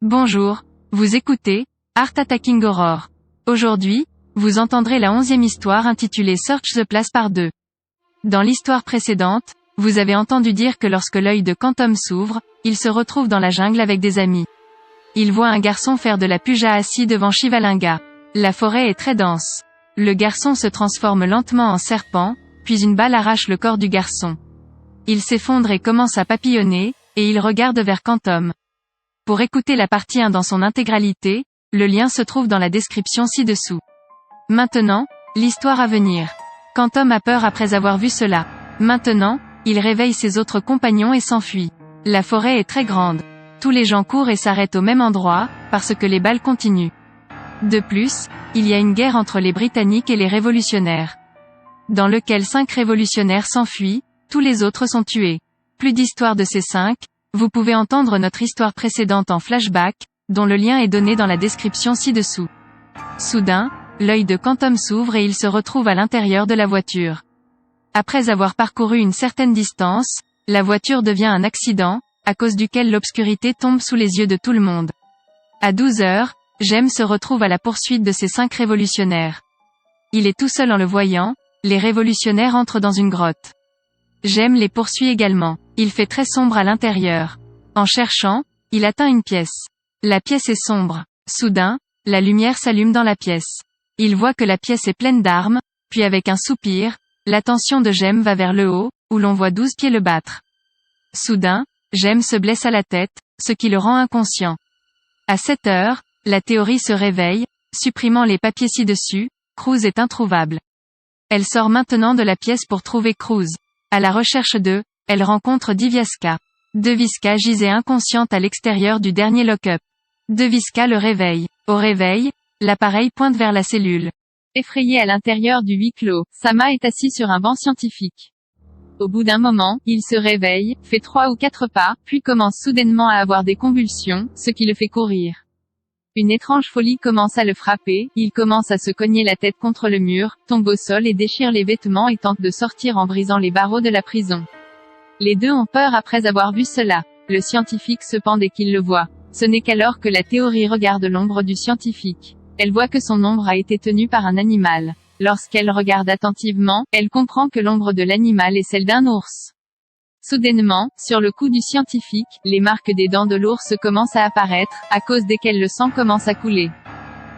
Bonjour, vous écoutez Art Attacking Aurore. Aujourd'hui, vous entendrez la 11e histoire intitulée Search the Place par 2. Dans l'histoire précédente, vous avez entendu dire que lorsque l'œil de Quantum s'ouvre, il se retrouve dans la jungle avec des amis. Il voit un garçon faire de la puja assis devant Shivalinga. La forêt est très dense. Le garçon se transforme lentement en serpent, puis une balle arrache le corps du garçon. Il s'effondre et commence à papillonner, et il regarde vers Quantum. Pour écouter la partie 1 dans son intégralité, le lien se trouve dans la description ci-dessous. Maintenant, l'histoire à venir. Quantum a peur après avoir vu cela. Maintenant, il réveille ses autres compagnons et s'enfuit. La forêt est très grande. Tous les gens courent et s'arrêtent au même endroit, parce que les balles continuent. De plus, il y a une guerre entre les Britanniques et les révolutionnaires. Dans lequel 5 révolutionnaires s'enfuient, tous les autres sont tués. Plus d'histoire de ces 5, vous pouvez entendre notre histoire précédente en flashback, dont le lien est donné dans la description ci-dessous. Soudain, l'œil de Quantum s'ouvre et il se retrouve à l'intérieur de la voiture. Après avoir parcouru une certaine distance, la voiture devient un accident, à cause duquel l'obscurité tombe sous les yeux de tout le monde. À 12 heures, Jem se retrouve à la poursuite de ces 5 révolutionnaires. Il est tout seul en le voyant, les révolutionnaires entrent dans une grotte. Jem les poursuit également. Il fait très sombre à l'intérieur. En cherchant, il atteint une pièce. La pièce est sombre. Soudain, la lumière s'allume dans la pièce. Il voit que la pièce est pleine d'armes, puis avec un soupir, l'attention de Jem va vers le haut, où l'on voit 12 pieds le battre. Soudain, Jem se blesse à la tête, ce qui le rend inconscient. À 7 heures, la théorie se réveille, supprimant les papiers ci-dessus, Cruz est introuvable. Elle sort maintenant de la pièce pour trouver Cruz. À la recherche d'eux, elle rencontre Diviaska. Deviska gisait inconsciente à l'extérieur du dernier lock-up. Deviska le réveille. Au réveil, l'appareil pointe vers la cellule. Effrayé à l'intérieur du huis clos, Sama est assis sur un banc scientifique. Au bout d'un moment, il se réveille, fait 3 ou 4 pas, puis commence soudainement à avoir des convulsions, ce qui le fait courir. Une étrange folie commence à le frapper, il commence à se cogner la tête contre le mur, tombe au sol et déchire les vêtements et tente de sortir en brisant les barreaux de la prison. Les deux ont peur après avoir vu cela. Le scientifique se pend dès qu'il le voit. Ce n'est qu'alors que la théorie regarde l'ombre du scientifique. Elle voit que son ombre a été tenue par un animal. Lorsqu'elle regarde attentivement, elle comprend que l'ombre de l'animal est celle d'un ours. Soudainement, sur le cou du scientifique, les marques des dents de l'ours commencent à apparaître, à cause desquelles le sang commence à couler.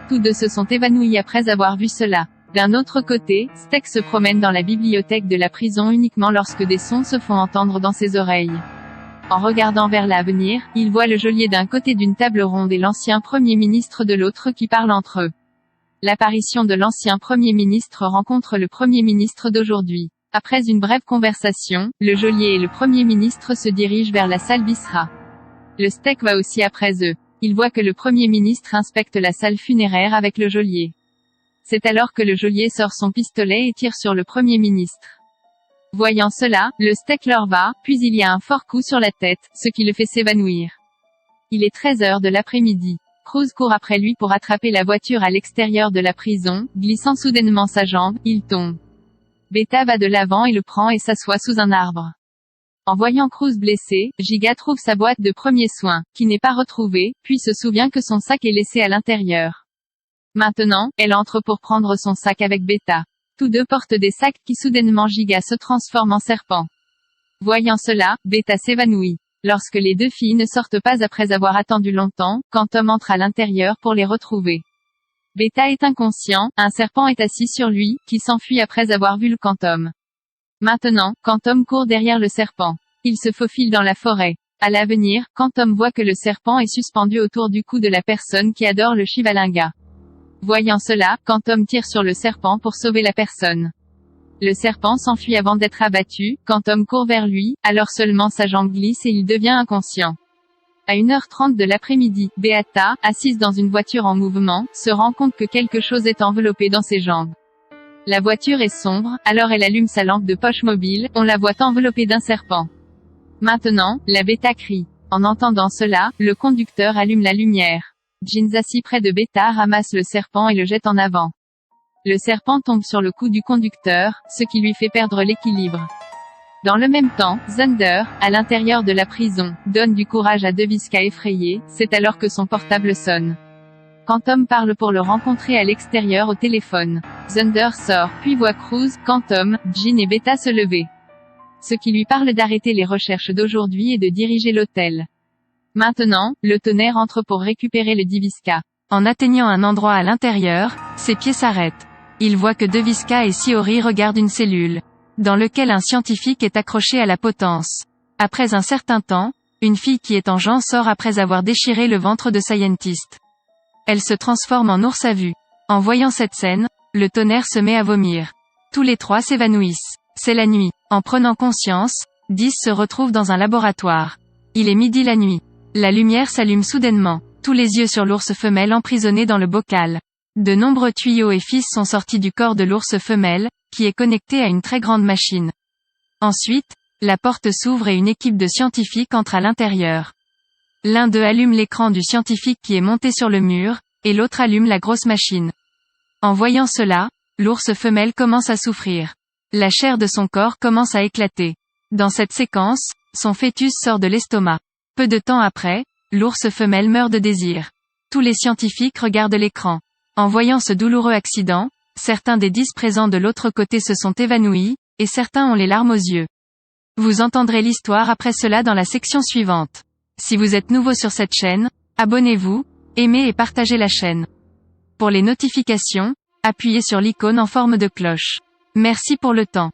Tous deux se sont évanouis après avoir vu cela. D'un autre côté, Steck se promène dans la bibliothèque de la prison uniquement lorsque des sons se font entendre dans ses oreilles. En regardant vers l'avenir, il voit le geôlier d'un côté d'une table ronde et l'ancien Premier ministre de l'autre qui parlent entre eux. L'apparition de l'ancien Premier ministre rencontre le Premier ministre d'aujourd'hui. Après une brève conversation, le geôlier et le Premier ministre se dirigent vers la salle Visra. Le Steck va aussi après eux. Il voit que le Premier ministre inspecte la salle funéraire avec le geôlier. C'est alors que le geôlier sort son pistolet et tire sur le Premier ministre. Voyant cela, le Steck leur va, puis il y a un fort coup sur la tête, ce qui le fait s'évanouir. Il est 13 heures de l'après-midi. Cruz court après lui pour attraper la voiture à l'extérieur de la prison, glissant soudainement sa jambe, il tombe. Beta va de l'avant et le prend et s'assoit sous un arbre. En voyant Cruz blessé, Giga trouve sa boîte de premiers soins, qui n'est pas retrouvée, puis se souvient que son sac est laissé à l'intérieur. Maintenant, elle entre pour prendre son sac avec Beta. Tous deux portent des sacs qui soudainement Giga se transforme en serpent. Voyant cela, Beta s'évanouit. Lorsque les deux filles ne sortent pas après avoir attendu longtemps, Quantum entre à l'intérieur pour les retrouver. Beta est inconscient, un serpent est assis sur lui, qui s'enfuit après avoir vu le Quantum. Maintenant, Quantum court derrière le serpent. Il se faufile dans la forêt. À l'avenir, Quantum voit que le serpent est suspendu autour du cou de la personne qui adore le Shivalinga. Voyant cela, Quantum tire sur le serpent pour sauver la personne. Le serpent s'enfuit avant d'être abattu, Quantum court vers lui, alors seulement sa jambe glisse et il devient inconscient. À 1h30 de l'après-midi, Beata, assise dans une voiture en mouvement, se rend compte que quelque chose est enveloppé dans ses jambes. La voiture est sombre, alors elle allume sa lampe de poche mobile, on la voit enveloppée d'un serpent. Maintenant, la Beta crie. En entendant cela, le conducteur allume la lumière. Jeans assis près de Beta ramasse le serpent et le jette en avant. Le serpent tombe sur le cou du conducteur, ce qui lui fait perdre l'équilibre. Dans le même temps, Xander, à l'intérieur de la prison, donne du courage à Deviska effrayé, c'est alors que son portable sonne. Quand Tom parle pour le rencontrer à l'extérieur au téléphone, Xander sort, puis voit Cruz, quand Tom, Jean et Beta se lever. Ce qui lui parle d'arrêter les recherches d'aujourd'hui et de diriger l'hôtel. Maintenant, le tonnerre entre pour récupérer le Deviska. En atteignant un endroit à l'intérieur, ses pieds s'arrêtent. Il voit que Deviska et Shiori regardent une cellule, dans lequel un scientifique est accroché à la potence. Après un certain temps, une fille qui est en Jean sort après avoir déchiré le ventre de Scientist. Elle se transforme en ours à vue. En voyant cette scène, le tonnerre se met à vomir. Tous les trois s'évanouissent. C'est la nuit. En prenant conscience, 10 se retrouve dans un laboratoire. Il est midi la nuit. La lumière s'allume soudainement. Tous les yeux sur l'ours femelle emprisonné dans le bocal. De nombreux tuyaux et fils sont sortis du corps de l'ours femelle, qui est connecté à une très grande machine. Ensuite, la porte s'ouvre et une équipe de scientifiques entre à l'intérieur. L'un d'eux allume l'écran du scientifique qui est monté sur le mur, et l'autre allume la grosse machine. En voyant cela, l'ours femelle commence à souffrir. La chair de son corps commence à éclater. Dans cette séquence, son fœtus sort de l'estomac. Peu de temps après, l'ours femelle meurt de désir. Tous les scientifiques regardent l'écran. En voyant ce douloureux accident, certains des 10 présents de l'autre côté se sont évanouis, et certains ont les larmes aux yeux. Vous entendrez l'histoire après cela dans la section suivante. Si vous êtes nouveau sur cette chaîne, abonnez-vous, aimez et partagez la chaîne. Pour les notifications, appuyez sur l'icône en forme de cloche. Merci pour le temps.